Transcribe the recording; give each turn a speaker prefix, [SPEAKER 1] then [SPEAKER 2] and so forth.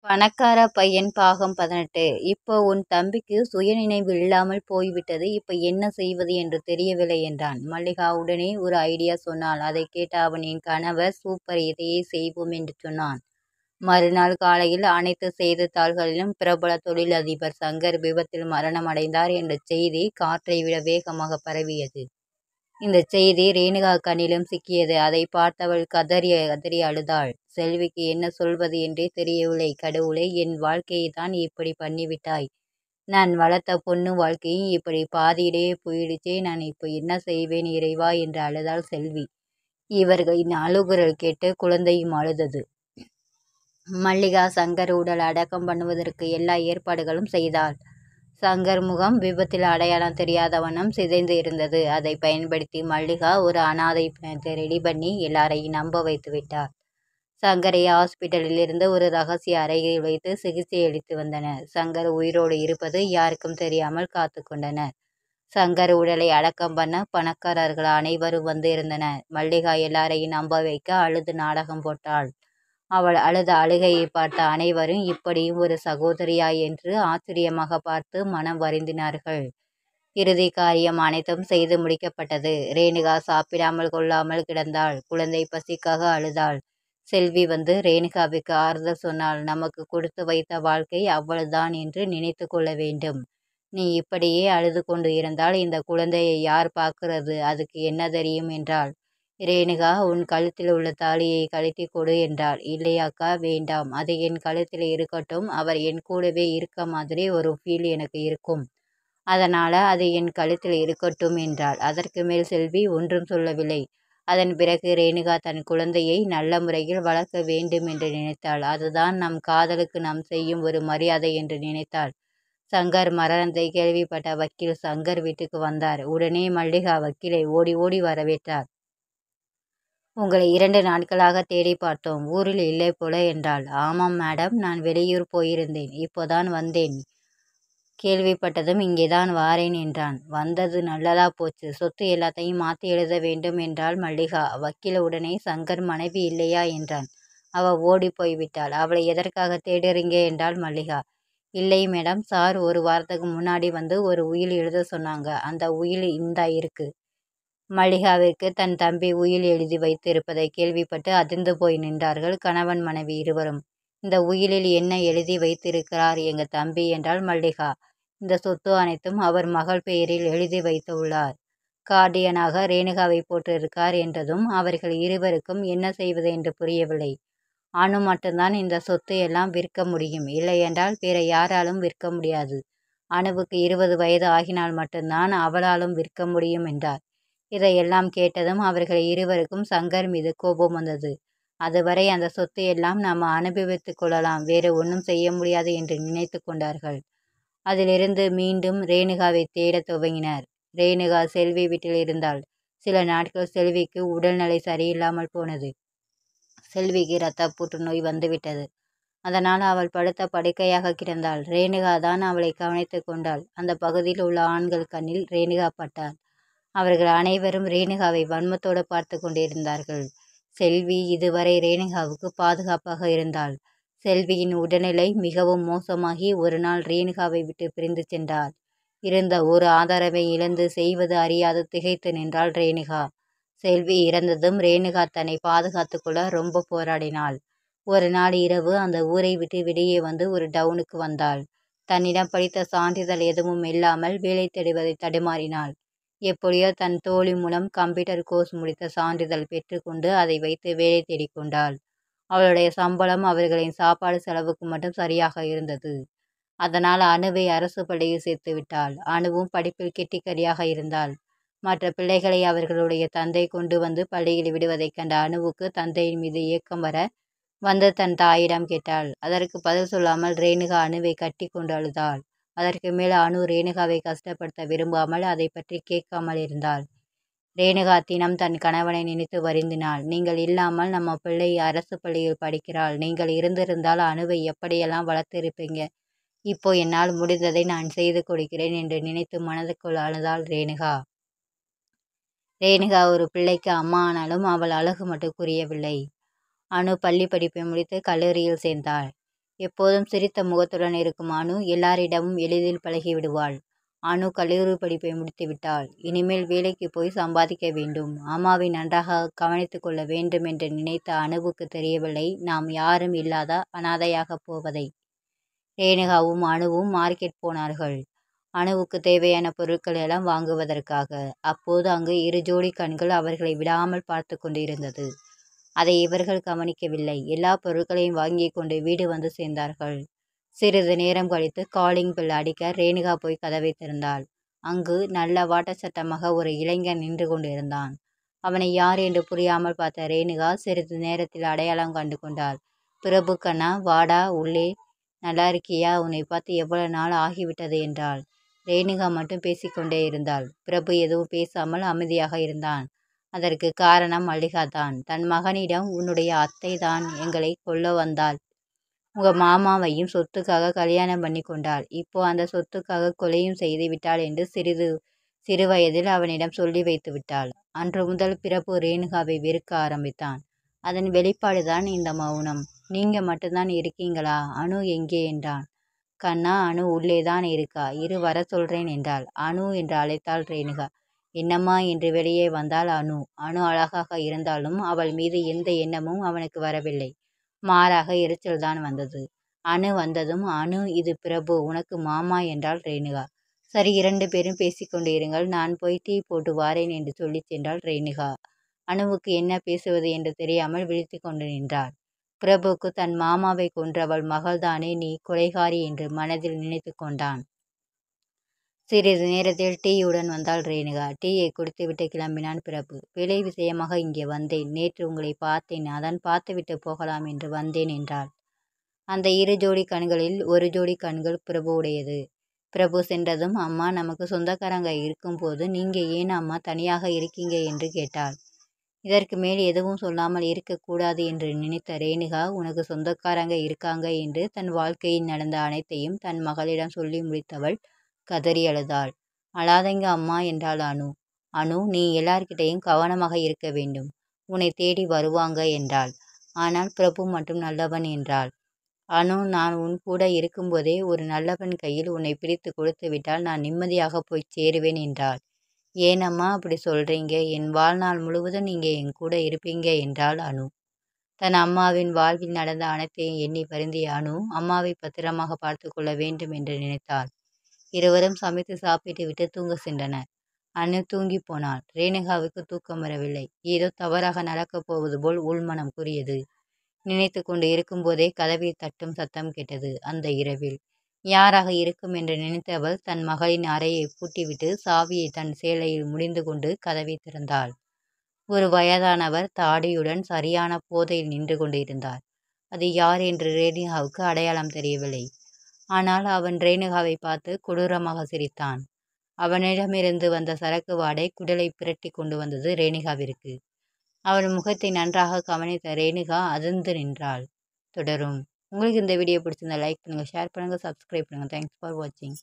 [SPEAKER 1] பணக்கார பையன் பாகம் 18. இப்போ உன் தம்பிக்கு சுயநினைவு இல்லாமல் போய்விட்டது. இப்போ என்ன செய்வது என்று தெரியவில்லை என்றான். மல்லிகா உடனே ஒரு ஐடியா சொன்னாள். அதை கேட்ட அவனின் கணவர் சூப்பர், இதையே செய்வோம் என்று சொன்னான். மறுநாள் காலையில் அனைத்து செய்தித்தாள்களிலும் பிரபல தொழிலதிபர் சங்கர் விபத்தில் மரணம் அடைந்தார் என்ற செய்தி காற்றை விட வேகமாக பரவியது. இந்த செய்தி ரேணுகா கண்ணிலும் சிக்கியது. அதை பார்த்தவள் கதறி கதறி அழுதாள். செல்விக்கு என்ன சொல்வது என்றே தெரியவில்லை. கடவுளே, என் வாழ்க்கையை தான் இப்படி பண்ணிவிட்டாய். நான் வளர்த்த பொண்ணு வாழ்க்கையும் இப்படி பாதியிலேயே போயிடுச்சே. நான் இப்போ என்ன செய்வேன் இறைவா என்று அழுதாள் செல்வி. இவர்களின் அழுகுரல் கேட்டு குழந்தையும் அழுதது. மல்லிகா சங்கர் உடல் அடக்கம் பண்ணுவதற்கு எல்லா ஏற்பாடுகளும் செய்தாள். சங்கர் முகம் விபத்தில் அடையாளம் தெரியாத வண்ணம் சிதைந்து இருந்தது. அதை பயன்படுத்தி மல்லிகா ஒரு அனாதை பிணத்தை ரெடி பண்ணி எல்லாரையும் நம்ப வைத்து விட்டார். சங்கரை ஹாஸ்பிட்டலில் இருந்து ஒரு ரகசிய அறையில் வைத்து சிகிச்சை அளித்து வந்தனர். சங்கர் உயிரோடு இருப்பது யாருக்கும் தெரியாமல் காத்து கொண்டனர். சங்கர் உடலை அடக்கம் பண்ண பணக்காரர்கள் அனைவரும் வந்து இருந்தனர். மல்லிகா எல்லாரையும் நம்ப வைக்க அழுது நாடகம் போட்டாள். அவள் அழுத அழுகையை பார்த்த அனைவரும் இப்படியும் ஒரு சகோதரியா என்று ஆச்சரியமாக பார்த்து மனம் வருந்தினார்கள். இறுதி காரியம் அனைத்தும் செய்து முடிக்கப்பட்டது. ரேணுகா சாப்பிடாமல் கொள்ளாமல் கிடந்தாள். குழந்தை பசிக்காக அழுதாள். செல்வி வந்து ரேணுகாவுக்கு ஆறுதல் சொன்னாள். நமக்கு கொடுத்து வைத்த வாழ்க்கை அவ்வளவுதான் என்று நினைத்து கொள்ள வேண்டும். நீ இப்படியே அழுது கொண்டு இருந்தால் இந்த குழந்தையை யார் பார்க்கிறது? அதுக்கு என்ன தெரியும் என்றாள். ரேணுகா, உன் கழுத்தில் உள்ள தாலியை கழட்டி கொடு என்றாள். இல்லையாக்கா, வேண்டாம், அது என் கழுத்தில் இருக்கட்டும். அவர் என் கூடவே இருக்க மாதிரி ஒரு ஃபீல் எனக்கு இருக்கும். அதனால அது என் கழுத்தில் இருக்கட்டும் என்றாள். அதற்கு மேல் செல்வி ஒன்றும் சொல்லவில்லை. அதன் பிறகு ரேணுகா தன் குழந்தையை நல்ல முறையில் வளர்க்க வேண்டும் என்று நினைத்தாள். அதுதான் நம் காதலுக்கு நாம் செய்யும் ஒரு மரியாதை என்று நினைத்தாள். சங்கர் மரணத்தை கேள்விப்பட்ட வக்கீல் சங்கர் வீட்டுக்கு வந்தார். உடனே மல்லிகா வக்கீலை ஓடி ஓடி வரவேற்றார். உங்களை 2 நாட்களாக தேடி பார்த்தோம். ஊரில் இல்லை போல என்றாள். ஆமாம் மேடம், நான் வெளியூர் போயிருந்தேன். இப்போதான் வந்தேன். கேள்விப்பட்டதும் இங்கேதான் வாரேன் என்றான். வந்தது நல்லதா போச்சு. சொத்து எல்லாத்தையும் மாற்றி எழுத வேண்டும் என்றாள் மல்லிகா. வக்கீல் உடனே சங்கர் மனைவி இல்லையா என்றான். அவ ஓடி போய்விட்டாள். அவளை எதற்காக தேடுறீங்க என்றாள் மல்லிகா. இல்லை மேடம், சார் ஒரு வாரத்துக்கு முன்னாடி வந்து ஒரு உயில் எழுத சொன்னாங்க. அந்த உயில் இந்தா இருக்கு. மல்லிகாவிற்கு தன் தம்பி உயில் எழுதி வைத்திருப்பதை கேள்விப்பட்டு அதிர்ந்து போய் நின்றார்கள் கணவன் மனைவி இருவரும். இந்த உயிலில் என்ன எழுதி வைத்திருக்கிறார் எங்க தம்பி என்றாள் மல்லிகா. இந்த சொத்து அனைத்தும் அவர் மகள் பெயரில் எழுதி வைத்து உள்ளார். கார்டியனாக ரேணுகாவை போட்டிருக்கார் என்றதும் அவர்கள் இருவருக்கும் என்ன செய்வது என்று புரியவில்லை. அனு மட்டும்தான் இந்த சொத்து எல்லாம் விற்க முடியும். இல்லையென்றால் வேற யாராலும் விற்க முடியாது. அனுவுக்கு 20 வயது ஆகினால் மட்டும்தான் அவளாலும் விற்க முடியும் என்றார். இதையெல்லாம் கேட்டதும் அவர்கள் இருவருக்கும் சங்கர் மீது கோபம் வந்தது. அதுவரை அந்த சொத்தை எல்லாம் நாம் அனுபவித்துக் கொள்ளலாம், வேறு ஒன்றும் செய்ய முடியாது என்று நினைத்து கொண்டார்கள். அதிலிருந்து மீண்டும் ரேணுகாவை தேடத் துவங்கினர். ரேணுகா செல்வி வீட்டில் இருந்தாள். சில நாட்கள் செல்விக்கு உடல்நிலை சரியில்லாமல் போனது. செல்விக்கு இரத்த புற்றுநோய் வந்துவிட்டது. அதனால் அவள் படுத்த படுக்கையாக கிடந்தாள். ரேணுகா தான் அவளை கவனித்து கொண்டாள். அந்த பகுதியில் உள்ள ஆண்கள் கண்ணில் ரேணுகா பட்டாள். அவர்கள் அனைவரும் ரேணுகாவை வன்மத்தோடு பார்த்து கொண்டிருந்தார்கள். செல்வி இதுவரை ரேணுகாவுக்கு பாதுகாப்பாக இருந்தாள். செல்வியின் உடல்நிலை மிகவும் மோசமாகி ஒரு நாள் ரேணுகாவை விட்டு பிரிந்து சென்றாள். இருந்த ஒரு ஆதரவை இழந்து செய்வது அறியாது திகைத்து நின்றாள் ரேணுகா. செல்வி இறந்ததும் ரேணுகா தன்னை பாதுகாத்து கொள்ள ரொம்ப போராடினாள். ஒரு நாள் இரவு அந்த ஊரை விட்டு வெளியே வந்து ஒரு டவுனுக்கு வந்தாள். தன்னிடம் படித்த சான்றிதழ் எதுவும் இல்லாமல் வேலை தேடுவதை தடுமாறினாள். எப்படியோ தன் தோழி மூலம் கம்ப்யூட்டர் கோர்ஸ் முடித்த சான்றிதழ் பெற்றுக்கொண்டு அதை வைத்து வேலை தேடிக்கொண்டாள். அவளுடைய சம்பளம் அவர்களின் சாப்பாடு செலவுக்கு மட்டும் சரியாக இருந்தது. அதனால் அணுவை அரசு பள்ளியில் சேர்த்து விட்டாள். அணுவும் படிப்பில் கெட்டிக்கரியாக இருந்தாள். மற்ற பிள்ளைகளை அவர்களுடைய தந்தை கொண்டு வந்து பள்ளியில் விடுவதைக் கண்ட அணுவுக்கு தந்தையின் மீது ஏக்கம் வர வந்து தன் தாயிடம் கேட்டாள். அதற்கு பதில் சொல்லாமல் ரேணுகா அணுவை கட்டி கொண்டு அழுதாள். அதற்கு மேல் அனு ரேணுகாவை கஷ்டப்படுத்த விரும்பாமல் அதை பற்றி கேட்காமல் இருந்தாள். ரேணுகா தினம் தன் கணவனை நினைத்து வருந்தினாள். நீங்கள் இல்லாமல் நம்ம பிள்ளை அரசு பள்ளியில் படிக்கிறாள். நீங்கள் இருந்திருந்தால் அணுவை எப்படியெல்லாம் வளர்த்திருப்பீங்க. இப்போ என்னால் முடிந்ததை நான் செய்து கொடுக்கிறேன் என்று நினைத்து மனதுக்குள் அழுதாள் ரேணுகா. ரேணுகா ஒரு பிள்ளைக்கு அம்மா ஆனாலும் அவள் அழகு மட்டும் புரியவில்லை. அனு பள்ளி படிப்பை முடித்து கல்லூரியில் சேர்ந்தாள். எப்போதும் சிரித்த முகத்துடன் இருக்கும் அனு எல்லாரிடமும் எளிதில் பழகிவிடுவாள். அனு கல்லூரி படிப்பை முடித்துவிட்டாள். இனிமேல் வேலைக்கு போய் சம்பாதிக்க வேண்டும். அம்மாவை நன்றாக கவனித்து கொள்ள வேண்டும் என்று நினைத்த அனுவுக்கு தெரியவில்லை, நாம் யாரும் இல்லாத அனாதையாக போவதை. ரேணுகாவும் அனுவும் மார்க்கெட் போனார்கள். அனுவுக்கு தேவையான பொருட்கள் எல்லாம் வாங்குவதற்காக. அப்போது அங்கு 2 ஜோடி கண்கள் அவர்களை விடாமல் பார்த்து கொண்டிருந்தது. அதை இவர்கள் கவனிக்கவில்லை. எல்லா பொருட்களையும் வாங்கி கொண்டு வீடு வந்து சேர்ந்தார்கள். சிறிது நேரம் கழித்து காலிங் பெல் அடிக்க ரேணுகா போய் கதவை திறந்தாள். அங்கு நல்ல வாட்டச்சட்டமாக ஒரு இளைஞன் நின்று கொண்டிருந்தான். அவனை யார் என்று புரியாமல் பார்த்த ரேணுகா சிறிது நேரத்தில் அடையாளம் கண்டு கொண்டாள். பிரபு கண்ணா, வாடா உள்ளே. நல்லா இருக்கியா? உன்னை பார்த்து எவ்வளவு நாள் ஆகிவிட்டது என்றாள். ரேணுகா மட்டும் பேசிக்கொண்டே இருந்தாள். பிரபு எதுவும் பேசாமல் அமைதியாக இருந்தான். அதற்கு காரணம் மல்லிகா தான். தன் மகனிடம், உன்னுடைய அத்தை தான் எங்களை கொல்ல வந்தாள். உங்க மாமாவையும் சொத்துக்காக கல்யாணம் பண்ணி கொண்டாள். இப்போ அந்த சொத்துக்காக கொலையும் செய்து விட்டாள் என்று சிறு வயதில் அவனிடம் சொல்லி வைத்து விட்டாள். அன்று முதல் பிரபு ரேணுகாவை வெறுக்க ஆரம்பித்தான். அதன் வெளிப்பாடுதான் இந்த மௌனம். நீங்க மட்டும்தான் இருக்கீங்களா? அனு எங்கே என்றான். கண்ணா, அனு உள்ளேதான் இருக்கா. இரு, வர சொல்றேன் என்றாள். அனு என்று அழைத்தாள் ரேணுகா. என்னம்மா என்று வெளியே வந்தாள் அனு. அனு அழகாக இருந்தாலும் அவள் மீது எந்த எண்ணமும் அவனுக்கு வரவில்லை. மாறாக எரிச்சல்தான் வந்தது. அனு வந்ததும், அனு, இது பிரபு, உனக்கு மாமா என்றாள் ரேணுகா. சரி, 2 பேரும் பேசிக்கொண்டு இருங்கள், நான் போய் டீ போட்டு வாரேன் என்று சொல்லி சென்றாள் ரேணுகா. அனுவுக்கு என்ன பேசுவது என்று தெரியாமல் விழித்து கொண்டு நின்றாள். பிரபுக்கு தன் மாமாவை கொன்றவள் மகள்தானே நீ கொலைகாரி என்று மனதில் நினைத்து கொண்டான். சிறிது நேரத்தில் டீயுடன் வந்தாள் ரேணுகா. டீயை குடித்துவிட்டு கிளம்பினான் பிரபு. வேலை விஷயமாக இங்கே வந்தேன். நேற்று உங்களை பார்த்தேன், அதான் பார்த்துவிட்டு போகலாம் என்று வந்தேன் என்றாள். அந்த 2 ஜோடி கண்களில் 1 ஜோடி கண்கள் பிரபுவுடையது. பிரபு சென்றதும், அம்மா, நமக்கு சொந்தக்காரங்க இருக்கும்போது நீங்க ஏன் அம்மா தனியாக இருக்கீங்க என்று கேட்டாள். இதற்கு மேல் எதுவும் சொல்லாமல் இருக்கக்கூடாது என்று நினைத்த ரேணுகா, உனக்கு சொந்தக்காரங்க இருக்காங்க என்று தன் வாழ்க்கையில் நடந்த அனைத்தையும் தன் மகளிடம் சொல்லி முடித்தவள் கதறி அழுதாள். அழாதீங்க அம்மா என்றாள் அனு. அனு, நீ எல்லார்கிட்டையும் கவனமாக இருக்க வேண்டும். உன்னை தேடி வருவாங்க என்றாள். ஆனால் பிரபு மட்டும் நல்லவன் என்றாள். அனு, நான் உன் கூட இருக்கும்போதே ஒரு நல்லவன் கையில் உன்னை பிடித்து கொடுத்து விட்டால் நான் நிம்மதியாக போய் சேருவேன் என்றாள். ஏனம்மா அப்படி சொல்றீங்க? என் வாழ்நாள் முழுவதும் நீங்க என் கூட இருப்பீங்க என்றாள் அனு. தன் அம்மாவின் வாழ்வில் நடந்த அனைத்தையும் எண்ணி வருந்திய அனு அம்மாவை பத்திரமாக பார்த்து கொள்ள வேண்டும் என்று நினைத்தாள். இருவரும் சமைத்து சாப்பிட்டு விட்டு தூங்க சென்றனர். அனு தூங்கி போனாள். ரேணுகாவுக்கு தூக்கம் வரவில்லை. ஏதோ தவறாக நடக்கப் போவது போல் உள்மனம் கூறியது. நினைத்து கொண்டு இருக்கும்போதே கதவில் தட்டும் சத்தம் கேட்டது. அந்த இரவில் யாராக இருக்கும் என்று நினைத்தவள் தன் மகளின் அறையை பூட்டிவிட்டு சாவியை தன் சேலையில் முடிந்து கொண்டு கதவை திறந்தாள். ஒரு வயதானவர் தாடியுடன் சரியான போதையில் நின்று கொண்டிருந்தார். அது யார் என்று ரேணுகாவுக்கு அடையாளம் தெரியவில்லை. ஆனால் அவன் ரேணுகாவை பார்த்து கொடூரமாக சிரித்தான். அவனிடமிருந்து வந்த சரக்கு வாடை குடலை புரட்டி கொண்டு வந்தது ரேணுகாவிற்கு. அவன் முகத்தை நன்றாக கவனித்த ரேணுகா அதிர்ந்து நின்றாள். தொடரும். உங்களுக்கு இந்த வீடியோ பிடிச்சிருந்தா லைக் பண்ணுங்கள், ஷேர் பண்ணுங்கள், சப்ஸ்கிரைப் பண்ணுங்கள். தேங்க்ஸ் ஃபார் வாட்சிங்.